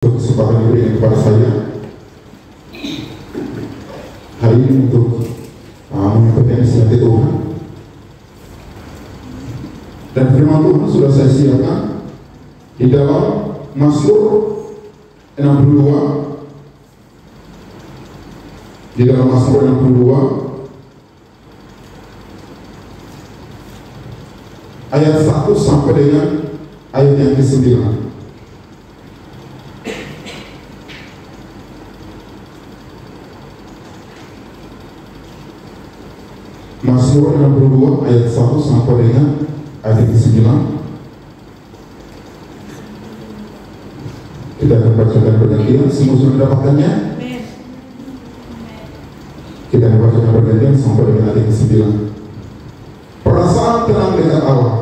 untuk kesempatan yang diberikan kepada saya hari ini untuk menyampaikan isi hati Tuhan. Dan firman Tuhan sudah saya siapkan di dalam Mazmur 62. Di dalam Mazmur 62 ayat 1 sampai dengan ayat yang ke-9. Mazmur 62 ayat 1 sampai dengan ayat ke-9. Kita akan bacakan bergantian. Semua sudah mendapatkannya? Kita akan bacakan bergantian sampai dengan ayat ke-9. Perasaan tenang dekat Allah.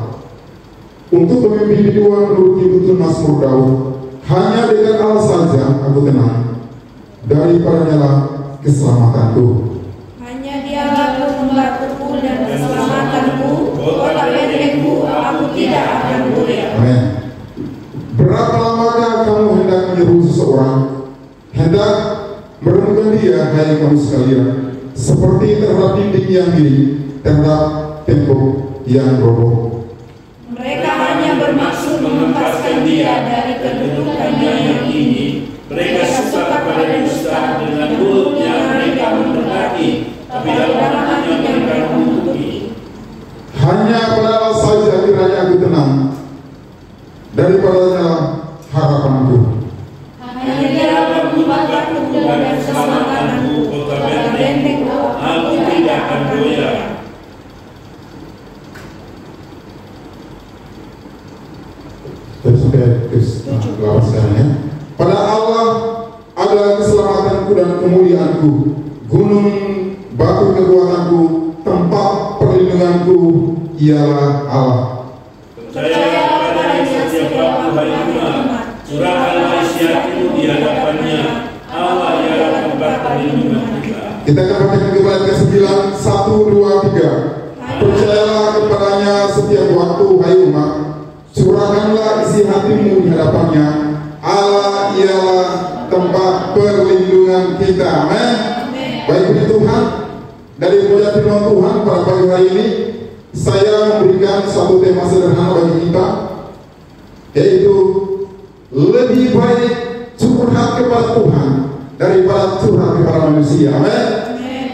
Untuk pemimpin bidua menuruti tutur Mazmur Daud, hanya dekat Allah saja aku tenang, daripadanya lah keselamatanku. Hanya Dialah pembantuku dan keselamatanku, kota bentengku, aku tidak akan goyah. Amin. Berapa lamakah kamu hendak menyuruh seseorang, hendak merenungkan dia, hai kamu sekalian, seperti terhadap dinding yang gini, terhadap tembok yang roboh. Mereka hanya bermaksud menghempaskan dia dari kedudukannya yang tinggi. Mereka suka pada dusta, dengan mulutnya mereka memberkati, tapi dalam hatinya mereka menutupi. Hanya pada Allah saja kiranya aku tenang, daripadanya harapanku. Hanya Dialah pembantuku dan keselamatanku, kota bentengku, aku tidak akan goyah. Terus sampai ke-8 sekarang ya. Pada Allah adalah keselamatanku dan kemuliaanku, gunung batu kekuatanku, tempat perlindunganku ialah Allah. Percayalah padanya setiap waktu hai umat, curahkanlah isi hatimu di hadapannya. Allah ialah tempat perlindungan kita. Kita akan bacakan kembali ke-9, 1, 2, 3. Percayalah kepadanya setiap waktu hai umat, curahkanlah isi hatimu di hadapannya. Allah ialah tempat perlindungan kita. Amin. Baik puji Tuhan, dari pembacaan firman Tuhan pada pagi hari ini saya memberikan satu tema sederhana bagi kita, yaitu lebih baik curhat kepada Tuhan daripada curhat kepada manusia. Amin.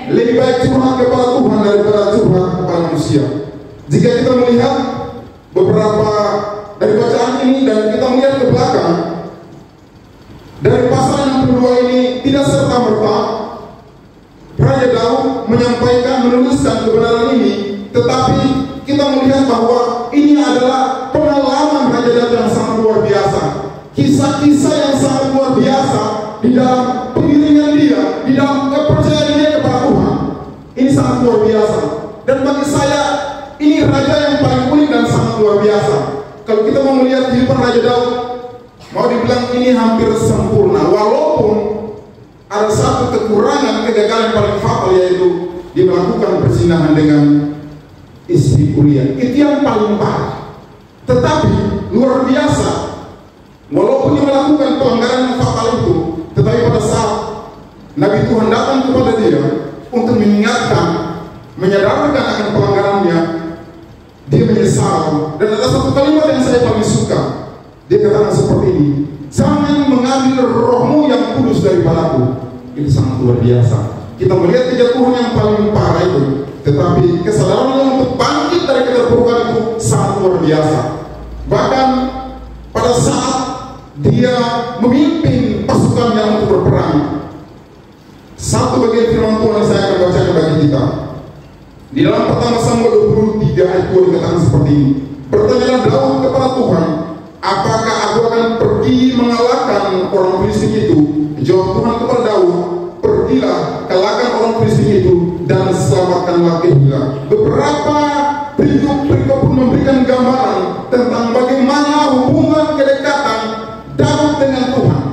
Lebih baik curhat kepada Tuhan daripada curhat kepada manusia. Jika kita melihat beberapa dari bacaan ini dan kita melihat ke belakang, dari pasal yang kedua ini tidak serta-merta Raja Daud menyampaikan, menuliskan kebenaran ini, tetapi kita melihat bahwa ini adalah pengalaman Raja Daud yang sangat luar biasa, kisah-kisah yang sangat luar biasa di dalam pengiringan dia, di dalam kepercayaan dia kepada Tuhan. Ini sangat luar biasa, dan bagi saya ini raja yang paling unik dan sangat luar biasa. Kalau kita mau melihat kehidupan Raja Daud, mau dibilang ini hampir sempurna, walaupun ada satu kekurangan, kegagalan yang paling fatal, yaitu dia melakukan perzinahan dengan istri Uria. Itu yang paling parah. Tetapi luar biasa, walaupun dia melakukan pelanggaran yang fatal itu, tetapi pada saat Nabi Tuhan datang kepada dia untuk mengingatkan, menyadarkan akan pelanggarannya, dia menyesal. Dan ada satu kalimat yang saya paling suka. Dia katakan seperti ini, jangan mengambil rohmu yang kudus daripadaku. Ini sangat luar biasa. Kita melihat kejatuhan yang paling parah itu, tetapi kesadarannya untuk bangkit dari keterpurukan itu sangat luar biasa. Bahkan pada saat dia memimpin pasukannya untuk berperang, satu bagian firman Tuhan yang saya akan bacakan bagi kita. Di dalam pertama Samuel 23 ayat 2 dikatakan seperti ini. Bertanyalah Daud kepada Tuhan, apakah aku akan pergi mengalahkan orang Filistin itu? Jawab Tuhan kepada Daud, pergilah, kalahkan orang Filistin itu dan selamatkanlah Kehilah. Beberapa berikut pun memberikan gambaran tentang bagaimana hubungan kedekatan Daud dengan Tuhan.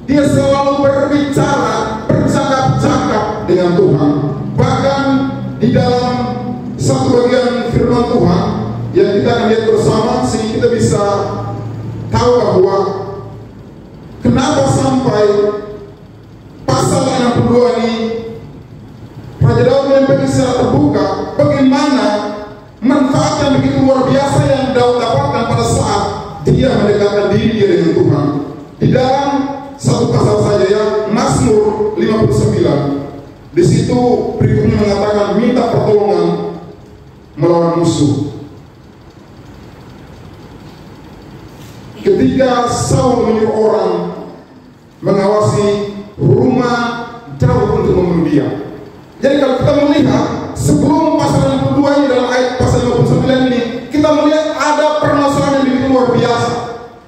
Dia selalu berbicara, bercakap-cakap dengan Tuhan. Bahkan di dalam satu bagian firman Tuhan yang kita akan lihat bersama, sehingga kita bisa tahu bahwa kenapa sampai pasal 62 ini Raja Daud menyampaikan secara terbuka bagaimana manfaat yang begitu luar biasa yang Daud dapatkan pada saat dia mendekatkan diri dia dengan Tuhan. Di dalam satu pasal saja ya, Mazmur 59, di situ berikutnya mengatakan minta pertolongan melawan musuh. Ketika Saul menyuruh orang mengawasi rumah Daud untuk membunuh dia. Jadi kalau kita melihat sebelum pasal 62 ini, dalam ayat pasal 59 ini, kita melihat ada permasalahan yang begitu luar biasa.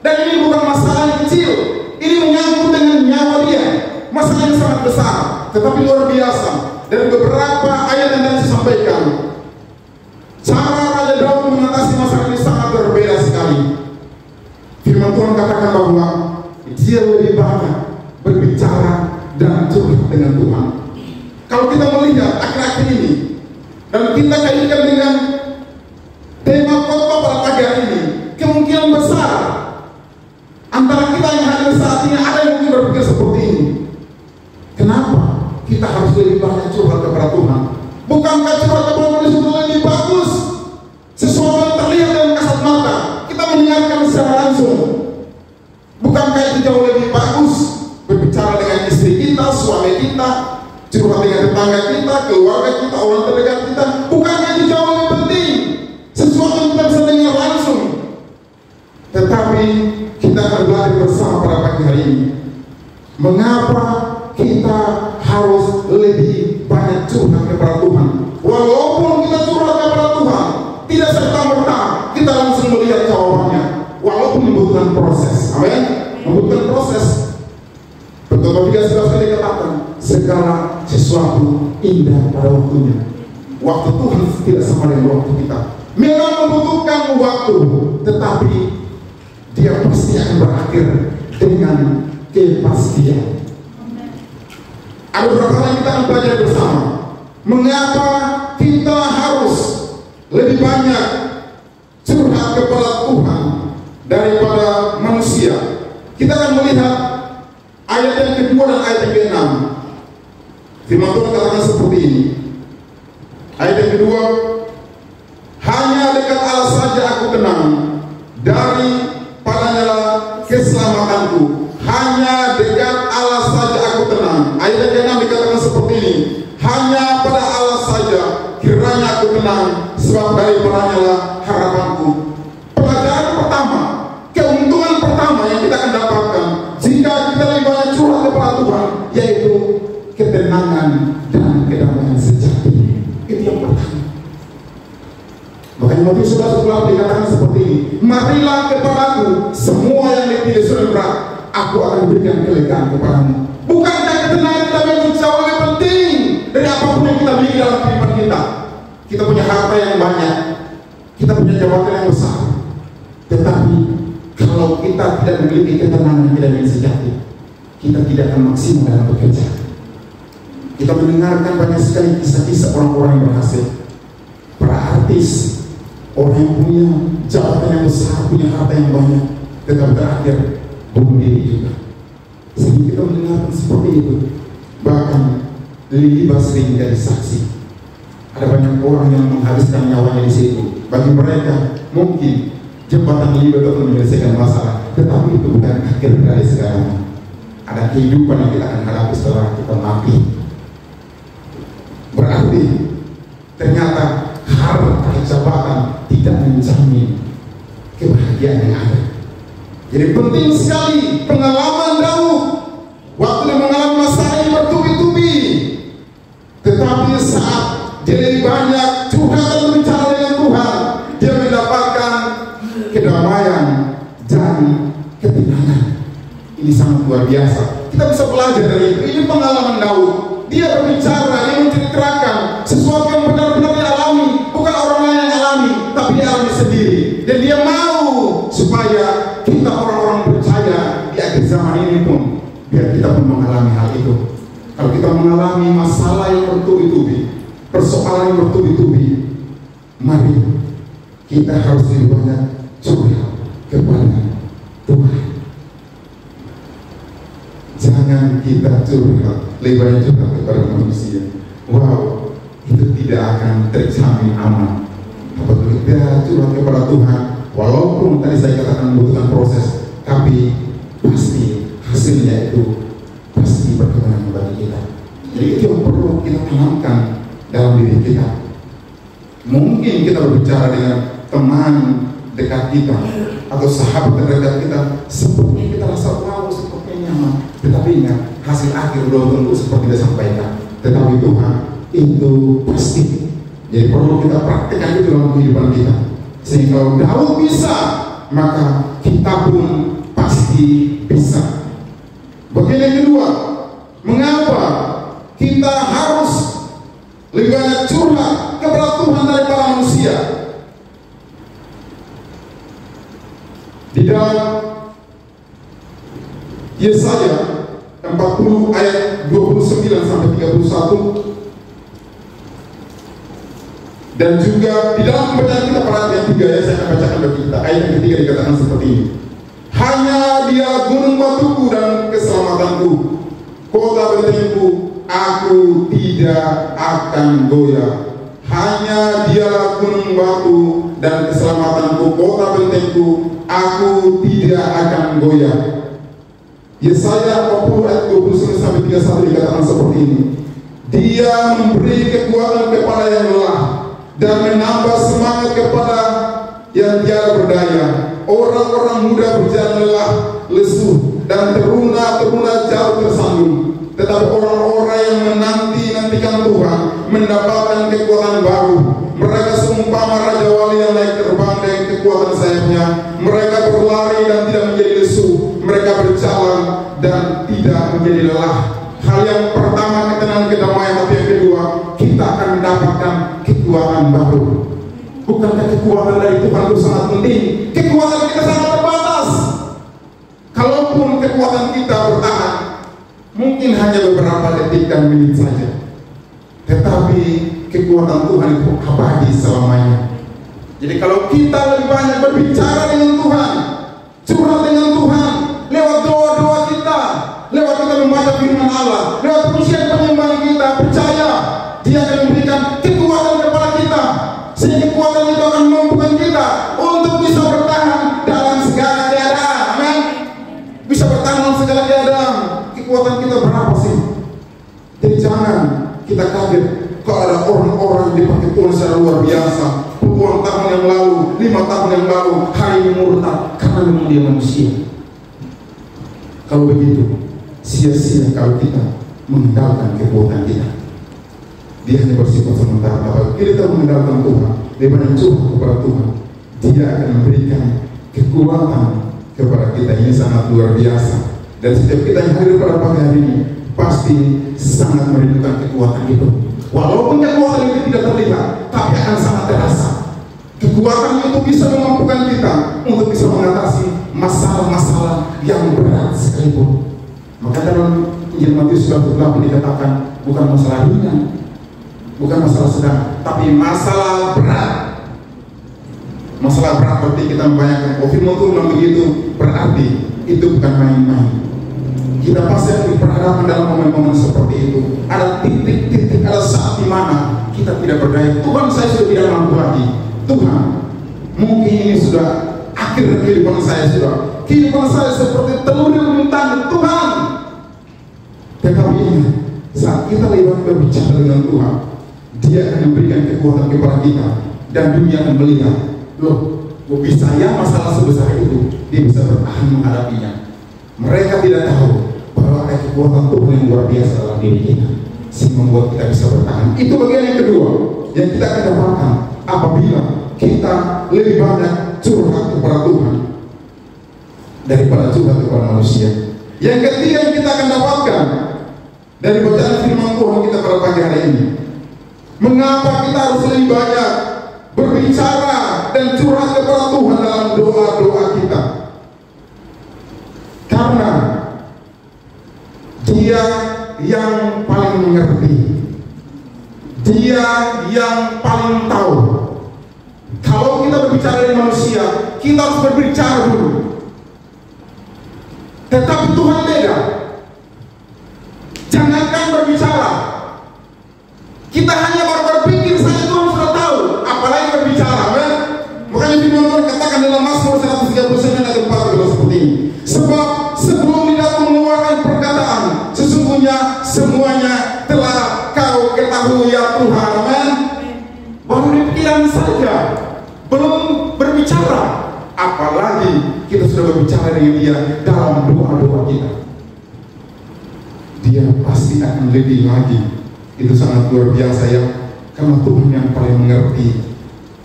Dan ini bukan masalah yang kecil. Ini menyangkut dengan nyawa dia. Masalah yang sangat besar, tetapi luar biasa. Dan beberapa ayat yang tadi saya sampaikan, cara Raja Daud mengatasi masalah ini sangat berbeda sekali. Firman Tuhan katakan bahwa dia lebih banyak berbicara dan curhat dengan Tuhan. Kalau kita melihat akhir-akhir ini dan kita kaitkan dengan tema khotbah pada pagi hari ini, kemungkinan besar antara kita yang hadir saat ini ada yang mungkin berpikir seperti ini. Kenapa kita harus lebih banyak curhat kepada Tuhan? Bukankah curhat kepada Tuhan itu lebih bagus? Sesuatu yang terlihat dengan kasat mata, kita mendengarkan secara langsung. Bukankah itu jauh lebih bagus berbicara dengan istri kita, suami kita, curhat dengan tetangga kita, keluarga kita, orang terdekat kita? Bukankah itu jauh lebih penting? Sesuatu yang kita bisa dengar langsung. Tetapi kita akan belajar bersama pada pagi hari ini, mengapa kita harus lebih banyak curhat kepada Tuhan. Walaupun kita curhat kepada Tuhan, tidak serta-merta kita langsung melihat jawabannya. Walaupun membutuhkan proses. Amin. Membutuhkan proses. Betul 3:11 kali dikatakan, segala sesuatu indah pada waktunya. Waktu Tuhan tidak sama dengan waktu kita. Memang membutuhkan waktu, tetapi dia pasti akan berakhir dengan kepastian. Ada beberapa hal yang kita akan belajar bersama. Mengapa kita harus lebih banyak curhat kepada Tuhan daripada manusia? Kita akan melihat ayat yang kedua dan ayat yang ke-6. Firman Tuhan katakan seperti ini. Ayat yang kedua, hanya dekat Allah saja aku tenang, daripadanya lah keselamatanku. Hanya dekat Allah saja aku tenang. Ayat yang ke-6 dikatakan seperti ini, hanya pada Allah saja kiranya aku tenang, sebab daripadanya lah harapanku. Pelajaran pertama, keuntungan pertama yang kita akan dapatkan jika kita lebih banyak curhat kepada Tuhan, yaitu ketenangan dan kedamaian sejati. Itu yang pertama. Makanya Matius 11:11 dikatakan seperti ini, marilah kepadaku semua yang letih dan berat, aku akan berikan kelegaan kepadamu. Bukankah ketenangan kita itu jauh lebih penting dari apapun yang kita miliki dalam kehidupan kita? Kita punya harta yang banyak, kita punya jabatan yang besar, tetapi kalau kita tidak memiliki ketenangan yang sejati, kita tidak akan maksimal dalam bekerja. Kita mendengarkan banyak sekali kisah-kisah orang-orang yang berhasil, para artis, orang yang punya jabatan yang besar, punya harta yang banyak, tetapi terakhir bunuh diri juga. Sehingga kita mendengarkan seperti itu. Bahkan Lili Basri menjadi saksi. Ada banyak orang yang menghabiskan nyawanya di situ. Bagi mereka mungkin jembatan Lili betul menyelesaikan masalah, tetapi itu bukan akhir dari segalanya. Ada kehidupan yang kita akan hadapi setelah kita mati. Berarti ternyata harta jabatan tidak menjamin kebahagiaan yang ada. Jadi penting sekali pengalaman Daud waktu dia mengalami masalah ini bertubi-tubi, tetapi saat dia lebih banyak curhat dan berbicara dengan Tuhan, dia mendapatkan kedamaian dan ketenangan. Ini sangat luar biasa. Kita bisa belajar dari itu. Ini pengalaman Daud. Dia berbicara, dia menceritakan sesuatu yang benar-benar dia alami, bukan orang lain yang alami, tapi dia alami sendiri. Dan dia mau supaya kita orang-orang percaya di akhir zaman ini pun, biar kita pun mengalami hal itu. Kalau kita mengalami masalah yang bertubi-tubi, persoalan yang bertubi-tubi, mari kita harus lebih banyak curhat kepada Tuhan. Jangan kita curhat, lebih banyak curhat kepada manusia. Wow, itu tidak akan terjamin aman. Apabila kita curhat kepada Tuhan, walaupun tadi saya katakan membutuhkan proses, tapi pasti hasilnya itu pasti berkenan bagi kita. Jadi itu yang perlu kita tanamkan dalam diri kita. Mungkin kita berbicara dengan teman dekat kita atau sahabat terdekat kita, sepertinya kita rasa wow, sepertinya nyaman. Tetapi ingat, hasil akhir belum tentu seperti disampaikan. Tetapi Tuhan itu pasti. Jadi perlu kita praktekkan itu dalam kehidupan kita. Sehingga kalau Daud bisa, maka kita pun pasti bisa. Bagian yang kedua, mengapa kita harus lebih banyak curhat kepada Tuhan daripada manusia? Di dalam Yesaya 40 ayat 29 sampai 31, dan juga di dalam pembacaan kita pada ayat 3, ya saya akan bacakan bagi kita. Ayat yang ketiga dikatakan seperti ini: hanya Dia gunung batuku dan keselamatanku, kota bentengku, aku tidak akan goyah. Hanya Dialah gunung batu dan keselamatanku, kota bentengku, aku tidak akan goyah. Yesaya 40 ayat 29 sampai 31 dikatakan seperti ini: Dia memberi kekuatan kepada yang lelah dan menambah semangat kepada yang tiada berdaya. Orang-orang muda berjalan lelah, lesu, dan teruna-teruna jauh tersandung. Tetapi orang-orang yang menanti-nantikan Tuhan mendapatkan kekuatan baru. Mereka seumpama raja wali yang naik terbang dengan kekuatan sayapnya. Mereka berlari dan tidak menjadi lesu. Mereka berjalan dan tidak menjadi lelah. Hal yang pertama, ketenangan, kedamaian. Tapi yang kedua, kita akan mendapatkan kekuatan baru. Bukankah kekuatan dari Tuhan itu sangat penting? Kekuatan kita sangat terbatas. Kalaupun kekuatan kita bertahan, mungkin hanya beberapa detik dan menit saja. Tetapi kekuatan Tuhan itu abadi selamanya. Jadi kalau kita lebih banyak berbicara dengan Tuhan, curhat dengan Tuhan, lewat doa-doa kita, lewat kita membaca firman Allah, lewat pujian penyembahan kita, percaya Dia akan memberikan kekuatan kepada kita, sehingga kekuatan itu akan memampukan kita untuk bisa bertahan dalam segala keadaan. Amin. Bisa bertahan dalam segala keadaan. Kekuatan kita berapa sih? Jadi jangan kita kaget kalau ada orang-orang dipakai Tuhan secara luar biasa. Puluhan tahun yang lalu, 5 tahun yang lalu, hari ini murtad karena memang dia manusia. Kalau begitu, sia-sia kalau kita mengandalkan kekuatan kita. Dia hanya bersifat sementara. Apabila kita mengandalkan Tuhan, dia mencurah kepada Tuhan, Dia akan memberikan kekuatan kepada kita. Ini sangat luar biasa. Dan setiap kita yang hadir pada pagi hari ini pasti sangat merindukan kekuatan itu. Walaupun kekuatan itu tidak terlihat, tapi akan sangat terasa. Kekuatan itu bisa memampukan kita untuk bisa mengatasi masalah-masalah yang berat sekalipun. Maka dalam Injil Matius 28 dikatakan bukan masalah ringan, bukan masalah sedang, tapi masalah berat. Masalah berat berarti kita membayangkan, oh firman Tuhan bilang begitu, berarti itu bukan main-main. Kita pasti akan berhadapan dalam momen-momen seperti itu. Ada titik-titik, ada saat di mana kita tidak berdaya. Tuhan, saya sudah tidak mampu lagi. Tuhan, mungkin ini sudah akhir kehidupan saya sudah. Kehidupan saya seperti telur yang mentah. Tuhan. Tetapi ingat, saat kita lewat berbicara dengan Tuhan, Dia akan memberikan kekuatan kepada kita, dan dunia akan melihat, loh, kok bisa ya masalah sebesar itu dia bisa bertahan menghadapinya. Mereka tidak tahu bahwa ada kekuatan Tuhan yang luar biasa dalam diri kita, sehingga membuat kita bisa bertahan. Itu bagian yang kedua yang kita akan dapatkan apabila kita lebih banyak curhat kepada Tuhan daripada curhat kepada manusia. Yang ketiga yang kita akan dapatkan dari bacaan firman Tuhan kita pada pagi hari ini, mengapa kita harus lebih banyak berbicara dan curhat kepada Tuhan dalam doa-doa kita? Karena Dia yang paling mengerti, Dia yang paling tahu. Kalau kita berbicara dengan manusia, kita harus berbicara dulu. Tetapi Tuhan beda. Kita hanya baru berpikir saja Tuhan sudah tahu, apalagi berbicara, kan? Makanya firman Tuhan katakan dalam Mazmur 139 ayat 4 seperti ini. Sebab sebelum lidahmu mengeluarkan perkataan, sesungguhnya semuanya telah kau ketahui ya Tuhan. Amin. Baru di pikiran saja, belum berbicara, apalagi kita sudah berbicara dengan Dia dalam doa-doa kita. Dia pasti akan lebih lagi. Itu sangat luar biasa ya, karena Tuhan yang paling mengerti,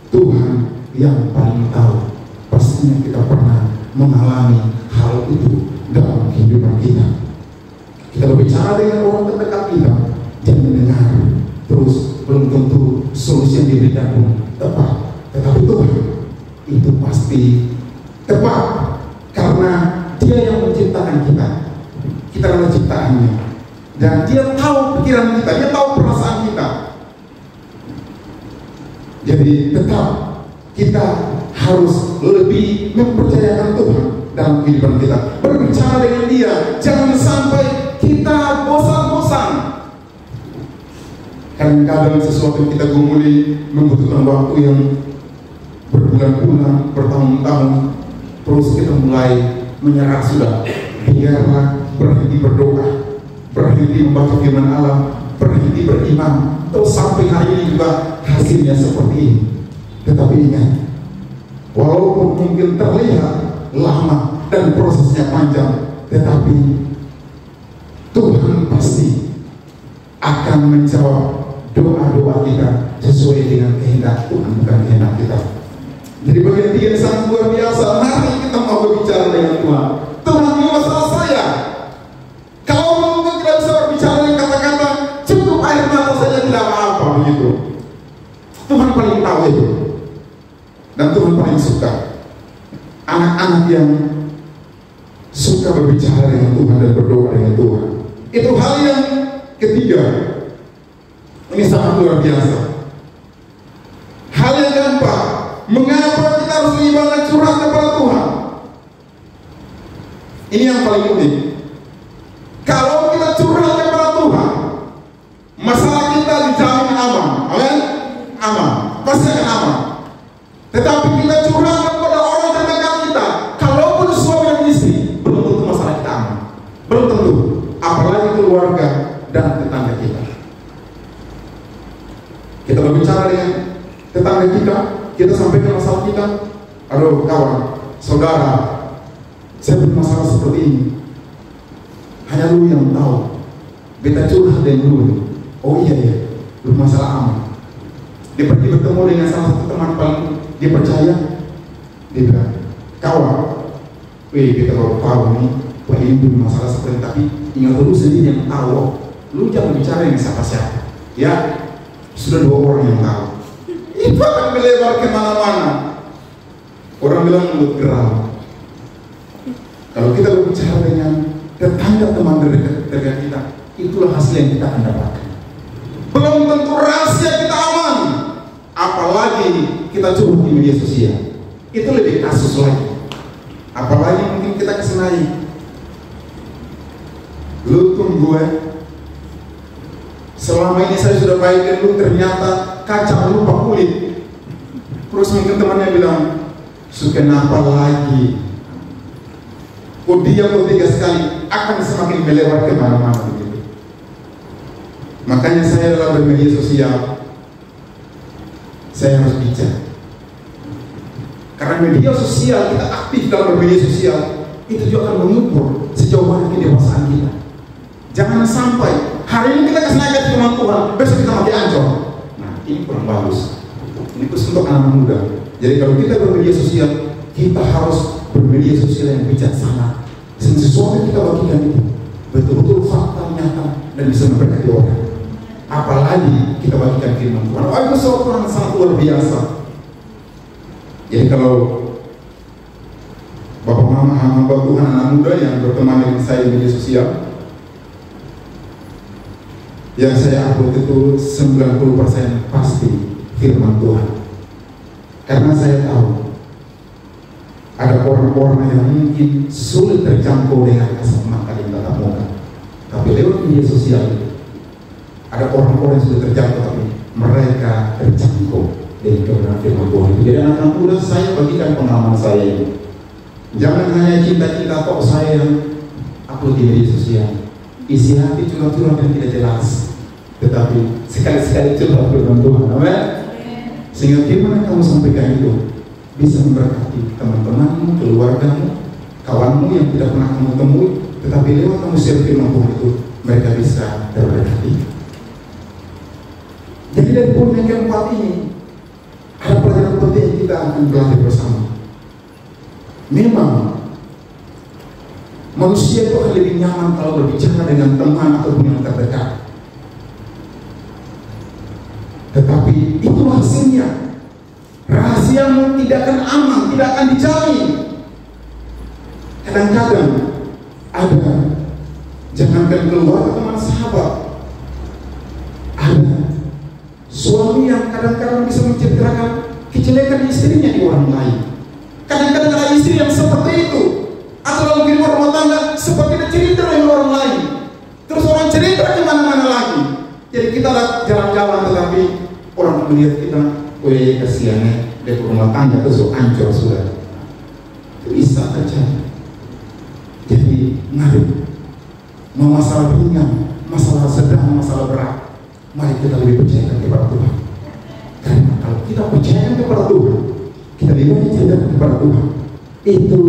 Tuhan yang paling tahu. Pastinya kita pernah mengalami hal itu dalam kehidupan kita. Kita berbicara dengan orang terdekat kita, dia mendengar, terus belum tentu solusi yang diberikan pun tepat. Tetapi Tuhan itu pasti tepat, karena Dia yang menciptakan kita. Kita adalah ciptaannya, dan Dia tahu pikiran kita, Dia tahu perasaan kita. Jadi tetap kita harus lebih mempercayakan Tuhan dalam kehidupan kita. Berbicara dengan Dia, jangan sampai kita bosan-bosan. Kadang-kadang sesuatu yang kita gumuli membutuhkan waktu yang berbulan-bulan, bertahun-tahun, terus kita mulai menyerah sudah. Biarlah berhenti berdoa, berhenti membaca firman Allah, berhenti beriman. Terus sampai hari ini juga hasilnya seperti ini. Tetapi ingat, walaupun mungkin terlihat lama dan prosesnya panjang, tetapi Tuhan pasti akan menjawab doa-doa kita sesuai dengan kehendak Tuhan, bukan kehendak kita. Jadi bagian tiga yang sangat luar biasa. Mari kita mau berbicara dengan Tuhan. Tuhan, ini masalah saya. Kalau mungkin tidak bisa berbicara dengan kata-kata, cukup air mata saja tidak apa-apa begitu. Tuhan paling tahu itu, dan Tuhan paling suka anak-anak yang suka berbicara dengan Tuhan dan berdoa dengan Tuhan. Itu hal yang ketiga. Ini sangat luar biasa. Hal yang keempat, mengapa kita harus lebih banyak curhat kepada Tuhan? Ini yang paling unik. Kalau kita curhat kepada Tuhan, masalah kita dijamin aman. Amin? Aman. Pasti akan aman. Tetapi kita curhat kepada orang terdekat kita, kalaupun suami dan istri, belum tentu masalah kita aman. Belum tentu. Apalagi keluarga dan tetangga kita. Kita berbicara dengan tetangga kita sampaikan masalah kita. Aduh kawan, saudara, saya bermasalah seperti ini. Hanya lu yang tahu. Beta curhat dengan lu. Oh iya, bermasalah aman. Dia pergi bertemu dengan salah satu teman paling dia percaya. Dia bilang, kawan, kita baru tahu nih, wah ini bermasalah seperti ini. Tapi ingat lu sendiri yang tahu. Lu jangan bicara dengan siapa-siapa. Ya, sudah 2 orang yang tahu. Itu akan melebar kemana-mana. Orang bilang mulut geram. Kalau kita berbicara dengan tetangga teman terdekat kita, itulah hasil yang kita akan dapatkan. Belum tentu rahasia kita aman, apalagi kita curhat di media sosial. Itu lebih kasus lagi. Apalagi mungkin kita kesenai. Lu tunggu selama ini saya sudah baikkan lu, ternyata kacang lupa kulit. Terus mungkin temannya bilang, suka apa lagi? Oh dia ketiga sekali akan semakin melewat kemana-mana begitu. Makanya saya dalam bermedia sosial, saya harus bijak. Karena media sosial, kita aktif dalam bermedia sosial, itu juga akan mengukur sejauh mana kedewasaan kita. Jangan sampai hari ini kita kasih naikkan firman Tuhan, besok kita mati ancol. Nah, ini kurang bagus. Ini khusus untuk anak muda. Jadi kalau kita bermedia sosial, kita harus bermedia sosial yang bijaksana. Sesuatu yang kita bagikan itu betul-betul fakta, nyata, dan bisa memberkati orang. Apalagi kita bagikan firman Tuhan. Oh, itu sesuatu yang sangat luar biasa. Jadi kalau Bapak Mama, hamba Tuhan, anak muda yang berteman dengan saya di media sosial, yang saya upload itu 90% pasti firman Tuhan. Karena saya tahu ada orang-orang yang mungkin sulit terjangkau dengan kasat mata dan tatap muka, tapi lewat media sosial ada orang-orang yang sudah terjangkau, tapi mereka terjangkau dari kebenaran firman Tuhan itu. Jadi anak-anak muda, saya bagikan pengalaman saya ini. Jangan hanya cinta-cinta kok saya upload di media sosial, isi hati curhat-curhat yang tidak jelas, tetapi sekali-sekali curhat firman Tuhan. Amin. Sehingga firman yang kamu sampaikan itu bisa memberkati teman-temanmu, keluargamu, kawanmu yang tidak pernah kamu temui, tetapi lewat kamu share firman Tuhan itu mereka bisa terberkati. Jadi dari poin yang keempat ini ada pelajaran penting yang kita akan belajar bersama. Memang manusia itu akan lebih nyaman kalau berbicara dengan teman ataupun yang terdekat. Tetapi itu hasilnya. Rahasiamu tidak akan aman, tidak akan dijamin. Kadang-kadang ada, jangankan keluarga, teman, sahabat, ada suami yang kadang-kadang bisa menceritakan kejelekan istrinya di orang lain. Kadang-kadang ada istri yang seperti itu, atau dalam kehidupan rumah tangga seperti cerita dengan orang lain. Terus orang cerita di mana-mana lagi. Jadi kita jalan-jalan, tetapi orang melihat kita, weh kasihannya dari rumah tangga itu hancur sudah. Itu bisa terjadi. Jadi ngaruh. Mau masalah ringan, masalah sedang, masalah berat, mari kita lebih percayakan kepada Tuhan. Karena kalau kita percayakan kepada Tuhan, kita lebih percayakan kepada Tuhan, itu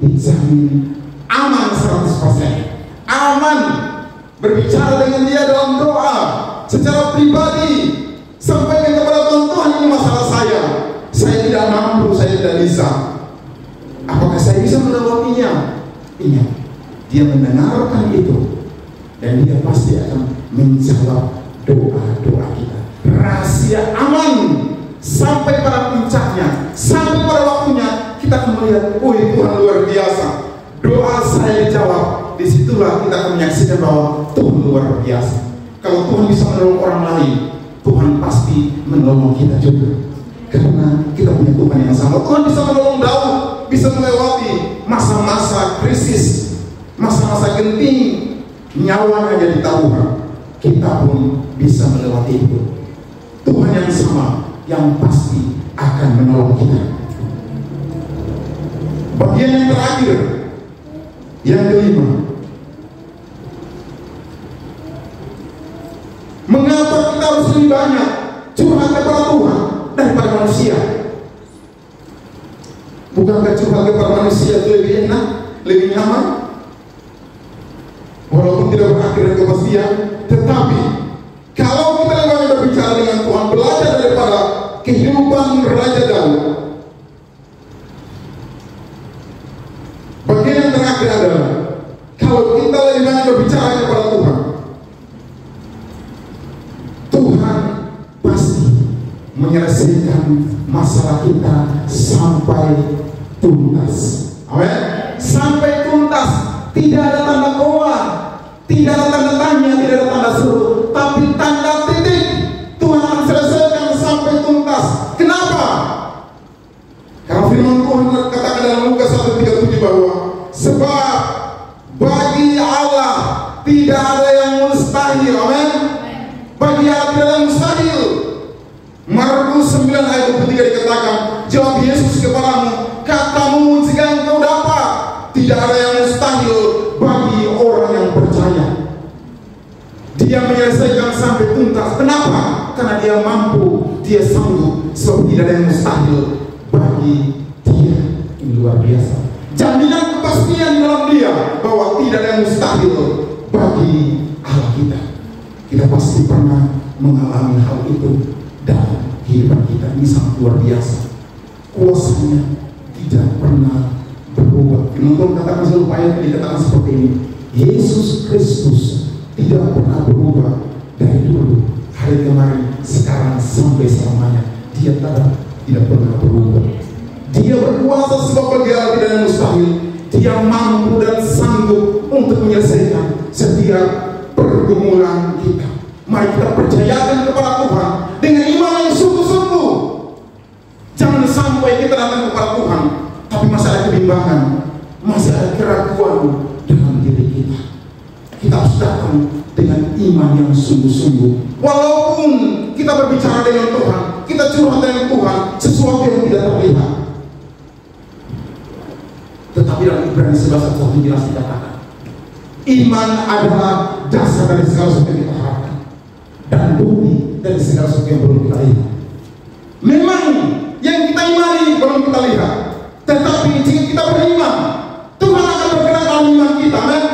dijamin aman 100%. Aman berbicara dengan dia dalam doa secara pribadi, sampaikan kepada Tuhan, ini masalah saya tidak mampu, saya tidak bisa. Apakah saya bisa melewatinya? Ingat, dia mendengarkan itu dan dia pasti akan menjawab doa-doa kita. Rahasia aman sampai pada puncaknya, sampai pada waktunya kita akan melihat, oh Tuhan luar biasa, doa saya dijawab. Disitulah kita akan menyaksikan bahwa Tuhan luar biasa. Kalau Tuhan bisa menolong orang lain, Tuhan pasti menolong kita juga, karena kita punya Tuhan yang sama. Tuhan bisa menolong Daud, bisa melewati masa-masa krisis, masa-masa genting, nyawanya jadi taruhan. Kita pun bisa melewati itu. Tuhan yang sama yang pasti akan menolong kita. Bagian yang terakhir, yang kelima, mengapa kita harus lebih banyak curhat kepada Tuhan daripada manusia? Bukankah curhat kepada manusia itu lebih enak, lebih nyaman? Walaupun tidak berakhir dengan kepastian, tetapi kalau kita lebih berbicara dengan Tuhan, belajar daripada kehidupan Raja Daud. Bagian yang terakhir adalah kalau kita lebih banyak berbicara kepada Tuhan, Tuhan pasti menyelesaikan masalah kita sampai tuntas. Amin. Sampai tuntas. Tidak ada tanda koma, tidak ada tanda tanya, tidak ada tanda seru, tapi tanda titik. Tuhan akan selesaikan sampai tuntas. Kenapa? Karena firman Tuhan katakan dalam Lukas 1:37 bahwa sebab bagi Allah tidak ada yang mustahil. Amin. Bagi Allah tidak ada yang mustahil. Markus 9 ayat 23 dikatakan, jawab Yesus kepadamu, katamu jika engkau dapat. Tidak ada yang mustahil bagi orang yang percaya. Dia menyelesaikan sampai tuntas. Kenapa? Karena dia mampu, dia sanggup. Sebab tidak ada yang mustahil bagi dia. Ini luar biasa. Jaminan kepastian dalam dia bahwa tidak ada yang mustahil bagi Allah kita. Kita pasti pernah mengalami hal itu dalam kehidupan kita. Ini sangat luar biasa. Kuasanya tidak pernah berubah. Menurut katakan selalu ayat dikatakan seperti ini, Yesus Kristus tidak pernah berubah dari dulu, hari kemarin, sekarang sampai selamanya. Dia tidak pernah berubah. Dia berkuasa sebab bagi Allah tidak ada yang mustahil. Dia mampu dan sanggup untuk menyelesaikan setiap pergumulan kita. Mari kita percayakan kepada Tuhan dengan iman yang sungguh-sungguh. Jangan sampai kita datang kepada Tuhan tapi masih ada kebimbangan, masih ada keraguan dalam diri kita. kita harus datang dengan iman yang sungguh-sungguh. Walaupun kita berbicara dengan Tuhan, kita curhat dengan Tuhan, sesuatu yang tidak terlihat. Tetapi dalam Ibrani 11:1 jelas dikatakan, iman adalah dasar dari segala sesuatu yang kita harapkan dan bukti dari segala sesuatu yang belum kita lihat. Memang yang kita imani belum kita lihat, tetapi jika kita beriman, Tuhan akan bergerak dalam iman kita. Amin.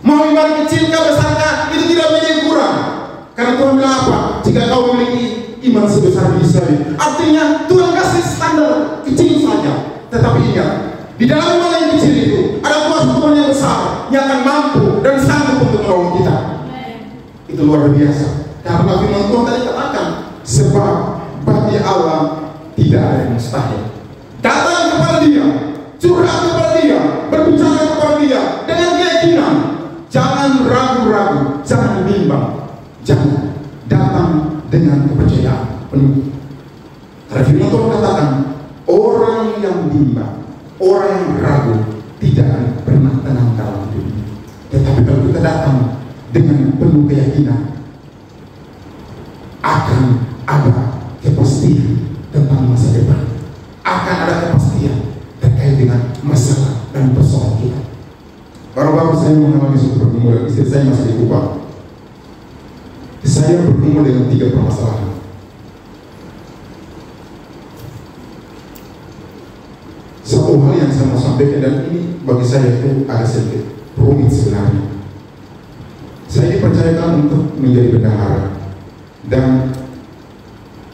Mau iman kecil kah besarkah, itu tidak menjadi kurang. Karena Tuhan bilang apa? Jika kau memiliki iman sebesar Israel, artinya Tuhan kasih standar kecil saja. Tetapi ingat, di dalam iman yang kecil itu ada kuasa Tuhan yang besar yang akan mampu dan sanggup untuk menolong kita. Itu luar biasa. Karena firman Tuhan tadi katakan, sebab bagi Allah tidak ada yang mustahil. Datang kepada Dia, curhat kepada Dia, berbicara kepada Dia dengan keyakinan. Jangan ragu-ragu, jangan bimbang, jangan datang dengan kepercayaan penuh. Karena firman Tuhan katakan, orang yang bimbang, orang yang ragu tidak akan pernah tenang dalam hidupnya. Tetapi kalau kita datang dengan penuh keyakinan, akan ada kepastian tentang masa depan, akan ada kepastian terkait dengan masalah dan persoalan kita. Baru-baru saya mengalami suatu pertemuan, istri saya masih di Kupang. Saya bertemu dengan 3 permasalahan. Satu hal yang saya mau sampaikan, dan ini bagi saya itu agak sedikit rumit sebenarnya. Saya dipercayakan untuk menjadi bendahara, dan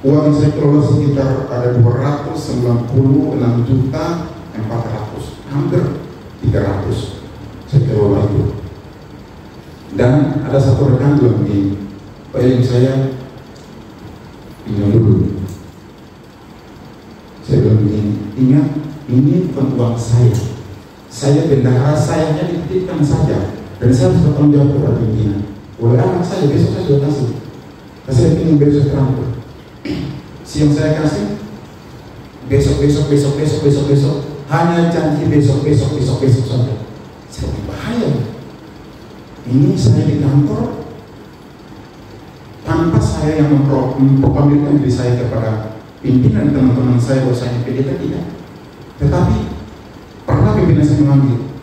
uang saya kelola sekitar ada 296.400.000, hampir 300 saya kelola itu. Dan ada satu rekan bilang begini, Pak Elim, saya pinjam dulu. Saya bilang begini, ingat, ini bukan uang saya bendahara, sayanya dititipkan saja, dan saya harus bertanggung jawab kepada pimpinan. Oleh anak saya, besok saya sudah kasih. Saya ingin besok terampil. Siang saya kasih, besok, hanya janji besok saja. Saya bahaya. Ini saya di kantor tanpa saya yang memproklamirkan diri saya kepada pimpinan teman-teman saya bahwa saya pendeta, tidak. Tetapi pernah pimpinan saya memanggil,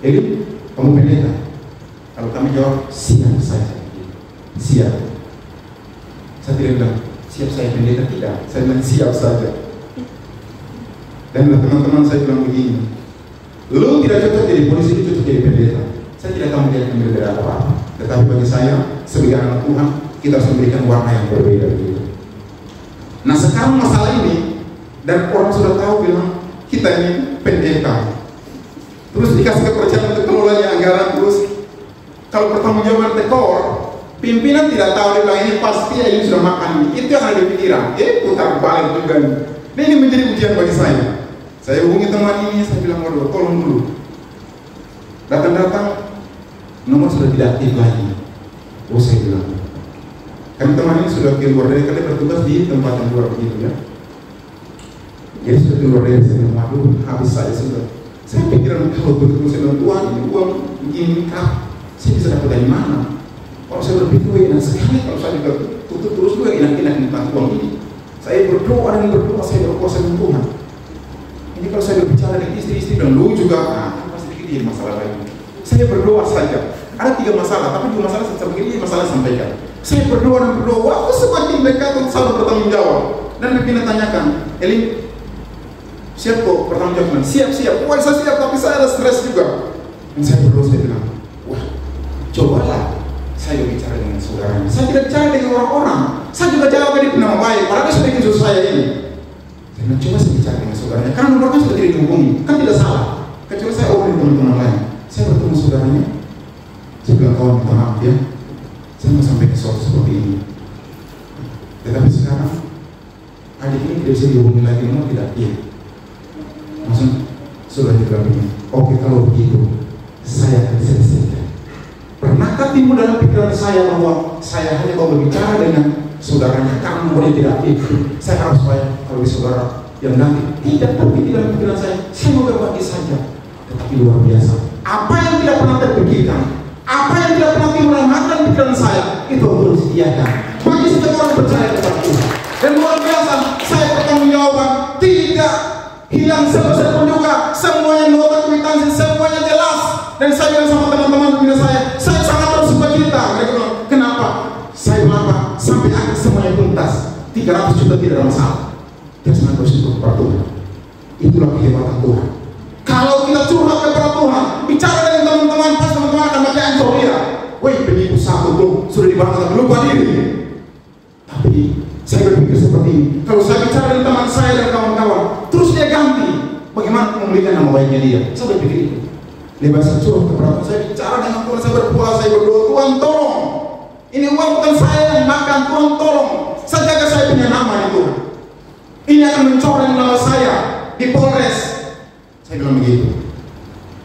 jadi kamu pendeta? Kalau kami jawab siap saja, siap. Saya tidak bilang siap saya pendeta, tidak. Saya bilang siap saja. Dan teman-teman saya bilang begini, lu tidak cocok jadi polisi, lu cocok jadi pendeta. Saya tidak akan menjadikan berbeda apa-apa. Tetapi bagi saya sebagai anak Tuhan, kita harus memberikan warna yang berbeda begitu. Nah sekarang masalah ini, dan orang sudah tahu bilang kita ini pendeta, terus dikasih kepercayaan untuk kelolanya anggaran, terus kalau pertanggungjawaban tekor, pimpinan tidak tahu, dia bilang ini pasti ini sudah makan, itu yang ada di pikiran. Putar balik juga nih. Nah, ini menjadi ujian bagi saya. Saya hubungi teman ini, saya bilang, waduh, tolong dulu. Datang-datang, nomor sudah tidak aktif lagi. Oh, saya bilang, kami teman ini sudah keluar dari, kalian bertugas di tempat yang luar begitu ya. Jadi sudah keluar dari, saya bilang, waduh, habis saya sudah. Saya pikiran, kalau betul-betul saya bilang, Tuhan, ini uang begini kah? Saya bisa dapat dari mana? Kalau saya berpikir, enak sekali kalau saya juga tutup terus juga enak-enak tentang uang ini. Saya berdoa dan berdoa, saya berkuasa dengan Tuhan. Ini kalau saya berbicara dengan istri-istri dan lu juga, pasti pikir masalah lain. Saya berdoa saja. Ada 3 masalah, tapi 2 masalah saya begini, masalah sampaikan. Saya berdoa dan berdoa, waktu semakin dekat untuk selalu bertanggung jawab. Dan pimpinan tanyakan, Elim, siap kok bertanggung jawab? Siap. Wah, saya siap, tapi saya ada stres juga. Dan saya berdoa, saya bilang, wah, cobalah saya bicara dengan saudaranya. Saya tidak bicara dengan orang-orang. Saya juga jawab di nama baik. Padahal sudah bikin susah saya ini. Saya bilang, coba saya bicara dengan saudaranya. Karena nomornya sudah tidak dihubungi, kan tidak salah. Kecuali saya obrol dengan teman-teman lain. Saya bertemu saudaranya. Saya bilang, kawan, minta maaf ya. Saya mau sampai ke sesuatu seperti ini. Tetapi sekarang adik ini tidak bisa dihubungi lagi, nomor tidak. Iya. Langsung sudah dibilang begini. Oke, kalau begitu saya akan selesaikan. Pernahkah timbul dalam pikiran saya bahwa saya hanya mau berbicara dengan saudaranya karena nomornya tidak aktif? Saya harus bayar kalau di saudara yang nanti tidak, tapi di dalam pikiran saya mau berbagi saja. Tetapi luar biasa, apa yang tidak pernah terpikirkan, apa yang tidak pernah timbul dalam hati dan pikiran saya, itu terus disediakan bagi setiap orang percaya kepada Tuhan. Dan luar biasa, saya bertanggung jawaban, tidak hilang sebesar pun juga, semuanya nota kwitansi, semuanya jelas. Dan saya bilang sama teman-teman pembina saya sangat bersuka cita. Mereka bilang, kenapa? Saya bilang apa? Sampai akhir semuanya tuntas, 300 juta tidak ada masalah. Dia sangat bersyukur kepada Tuhan. Itulah kehebatan Tuhan. Kalau kita curhat kepada Tuhan, bicara dengan teman-teman, pas teman-teman akan pakai ancoria. Wih, penipu satu tuh sudah dibanggakan, lupa diri. Tapi saya berpikir seperti ini. Kalau saya bicara dengan teman saya dan kawan-kawan, terus dia ganti, bagaimana memulihkan nama baiknya dia? Saya berpikir itu. Lebih saya curhat kepada Tuhan, saya bicara dengan Tuhan, saya berpuasa, saya berdoa, Tuhan tolong. Ini uang bukan saya yang makan, Tuhan tolong. Saya jaga saya punya nama ya Tuhan. Ini akan mencoreng nama saya di Polres. Saya bilang begitu.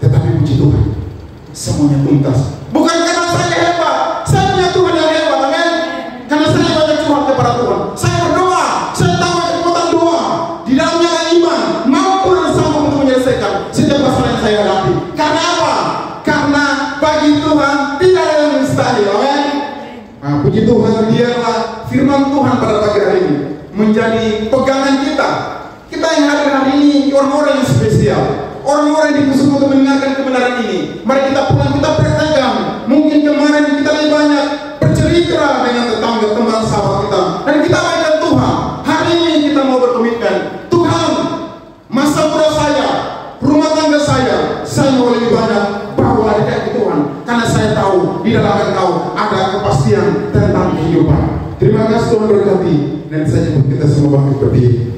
Tetapi puji Tuhan, semuanya tuntas. Bukan karena saya hebat, saya punya Tuhan yang hebat, amin. Karena saya banyak curhat kepada Tuhan. Saya berdoa, saya tahu kekuatan doa. Di dalamnya ada iman, mampu dan sanggup untuk menyelesaikan setiap masalah yang saya hadapi. Karena apa? Karena bagi Tuhan tidak ada yang mustahil, amin. Nah, puji Tuhan, biarlah firman Tuhan pada pagi hari ini menjadi pegangan kita. Kita yang hadir hari ini orang-orang yang spesial, orang-orang yang dikhusus untuk mendengarkan kebenaran ini. Mari kita pulang, kita praktekkan. Mungkin kemarin kita lebih banyak bercerita dengan tetangga, teman, sahabat kita, dan kita bayar Tuhan. Hari ini kita mau berkomitmen, Tuhan, masa muda saya, rumah tangga saya mau lebih banyak bawa di kaki Tuhan, karena saya tahu di dalam Engkau ada kepastian tentang kehidupan. Terima kasih Tuhan berkati, dan saya jemput kita semua bangkit berdiri.